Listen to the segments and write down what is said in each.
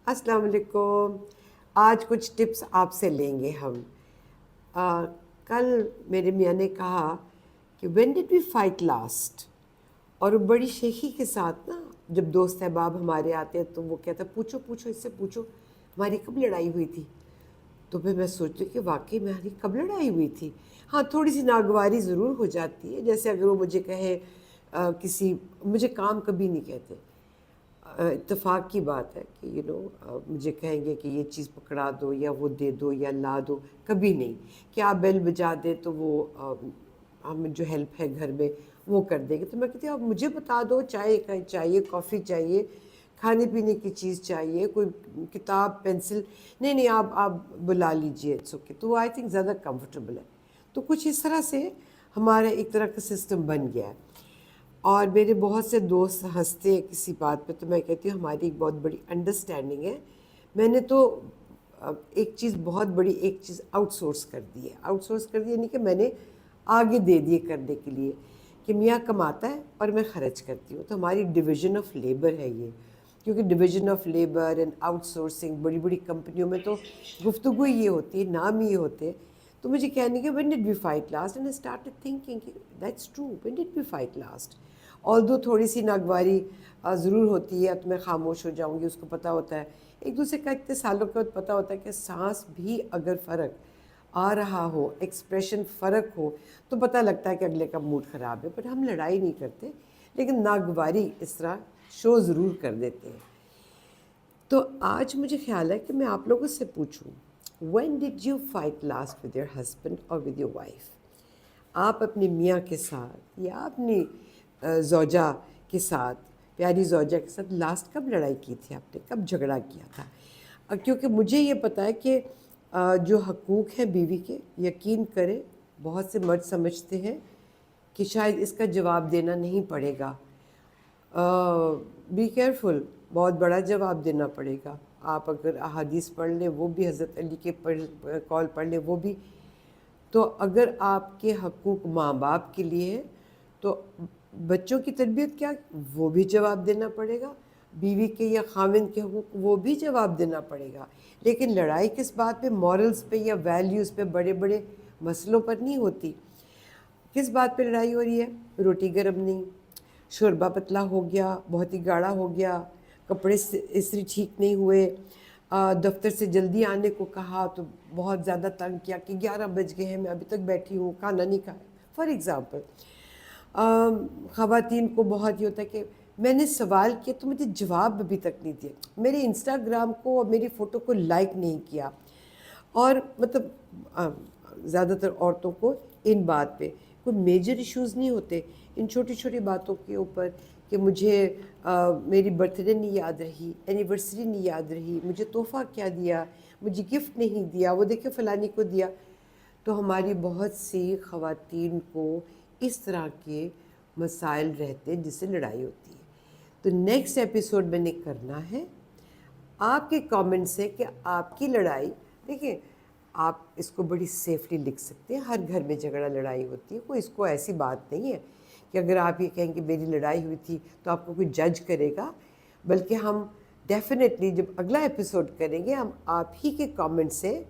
السلام علیکم. آج کچھ ٹپس آپ سے لیں گے ہم. کل میرے میاں نے کہا کہ when did we fight last, اور وہ بڑی شیخی کے ساتھ نا، جب دوست احباب ہمارے آتے ہیں تو وہ کہتا ہے پوچھو پوچھو اس سے پوچھو ہماری کب لڑائی ہوئی تھی. تو پھر میں سوچتی ہوں کہ واقعی ہماری کب لڑائی ہوئی تھی. ہاں تھوڑی سی ناگواری ضرور ہو جاتی ہے، جیسے اگر وہ مجھے کہے مجھے کام کبھی نہیں کہتے. اتفاق کی بات ہے کہ مجھے کہیں گے کہ یہ چیز پکڑا دو یا وہ دے دو یا لا دو، کبھی نہیں کہ آپ بیل بجا دیں تو وہ ہم جو ہیلپ ہے گھر میں وہ کر دیں گے. تو میں کہتی ہوں آپ مجھے بتا دو، چائے چاہیے، کافی چاہیے، کھانے پینے کی چیز چاہیے، کوئی کتاب پینسل، نہیں آپ بلا لیجئے، اٹس اوکے. تو وہ آئی تھنک زیادہ کمفرٹیبل ہے. تو کچھ اس طرح سے ہمارا ایک طرح کا سسٹم بن گیا ہے. اور میرے بہت سے دوست ہنستے ہیں کسی بات پہ، تو میں کہتی ہوں ہماری ایک بہت بڑی انڈرسٹینڈنگ ہے. میں نے تو ایک چیز آؤٹ سورس کر دی ہے. آؤٹ سورس کر دی یعنی کہ میں نے آگے دے دیے کرنے کے لیے، کہ میاں کماتا ہے اور میں خرچ کرتی ہوں. تو ہماری ڈویژن آف لیبر ہے یہ، کیونکہ division of labour and out sourcing بڑی بڑی کمپنیوں میں تو گفتگو یہ ہوتی ہے، نام یہ ہوتے ہیں. تو مجھے کہنے کے when did we fight last, and I started thinking that's true, when did we fight last. Although تھوڑی سی ناگواری ضرور ہوتی ہے تو میں خاموش ہو جاؤں گی، اس کو پتہ ہوتا ہے ایک دوسرے کا اتنے سالوں کے بعد پتہ ہوتا ہے کہ سانس بھی اگر فرق آ رہا ہو، ایکسپریشن فرق ہو، تو پتہ لگتا ہے کہ اگلے کا موڈ خراب ہے. بٹ ہم لڑائی نہیں کرتے، لیکن ناگواری اس طرح شو ضرور کر دیتے ہیں. تو آج مجھے خیال ہے کہ میں آپ لوگوں سے پوچھوں when did you fight last with your husband اور ود یور وائف. آپ اپنے میاں کے ساتھ یا اپنی زوجہ کے ساتھ، پیاری زوجہ کے ساتھ لاسٹ کب لڑائی کی تھی، آپ نے کب جھگڑا کیا تھا. کیونکہ مجھے یہ پتہ ہے کہ جو حقوق ہیں بیوی کے، یقین کرے بہت سے مرد سمجھتے ہیں کہ شاید اس کا جواب دینا نہیں پڑے گا. بی کیئرفل، بہت بڑا جواب دینا پڑے گا. آپ اگر احادیث پڑھ لیں وہ بھی، حضرت علی کے قول پڑھ لیں وہ بھی. تو اگر آپ کے حقوق ماں باپ کے لیے ہے تو بچوں کی تربیت کیا، وہ بھی جواب دینا پڑے گا. بیوی کے یا خاوند کے حقوق، وہ بھی جواب دینا پڑے گا. لیکن لڑائی کس بات پہ، مورلز پہ یا ویلیوز پہ، بڑے بڑے مسئلوں پر نہیں ہوتی. کس بات پہ لڑائی ہو رہی ہے، روٹی گرم نہیں، شوربہ پتلا ہو گیا، بہت ہی گاڑھا ہو گیا، کپڑے استری ٹھیک نہیں ہوئے، دفتر سے جلدی آنے کو کہا تو بہت زیادہ تنگ کیا کہ 11 بج گئے ہیں، میں ابھی تک بیٹھی ہوں، کھانا نہیں کھایا. فار ایگزامپل خواتین کو بہت یہ ہوتا ہے کہ میں نے سوال کیا تو مجھے جواب ابھی تک نہیں دیا، میرے انسٹاگرام کو اور میری فوٹو کو لائک نہیں کیا. اور مطلب زیادہ تر عورتوں کو ان بات پہ کوئی میجر ایشوز نہیں ہوتے، ان چھوٹی چھوٹی باتوں کے اوپر کہ مجھے میری برتھ ڈے نہیں یاد رہی، اینیورسری نہیں یاد رہی، مجھے تحفہ کیا دیا، مجھے گفٹ نہیں دیا، وہ دیکھے فلانی کو دیا. تو ہماری بہت سی خواتین کو اس طرح کے مسائل رہتے ہیں جس سے لڑائی ہوتی ہے. تو نیکسٹ ایپیسوڈ میں نے کرنا ہے آپ کے کامنٹ سے کہ آپ کی لڑائی، دیکھیں آپ اس کو بڑی سیفلی لکھ سکتے ہیں، ہر گھر میں جھگڑا لڑائی ہوتی ہے، کوئی اس کو ایسی بات نہیں ہے کہ اگر آپ یہ کہیں کہ میری لڑائی ہوئی تھی تو آپ کو کوئی جج کرے گا. بلکہ ہم ڈیفینیٹلی جب اگلا ایپیسوڈ کریں گے ہم آپ ہی کے کامنٹ سے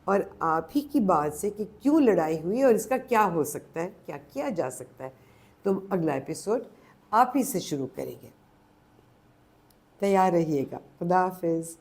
اور آپ ہی کی بات سے کہ کیوں لڑائی ہوئی اور اس کا کیا ہو سکتا ہے، کیا کیا جا سکتا ہے. تو ہم اگلا ایپیسوڈ آپ ہی سے شروع کریں گے. تیار رہیے گا. خدا حافظ.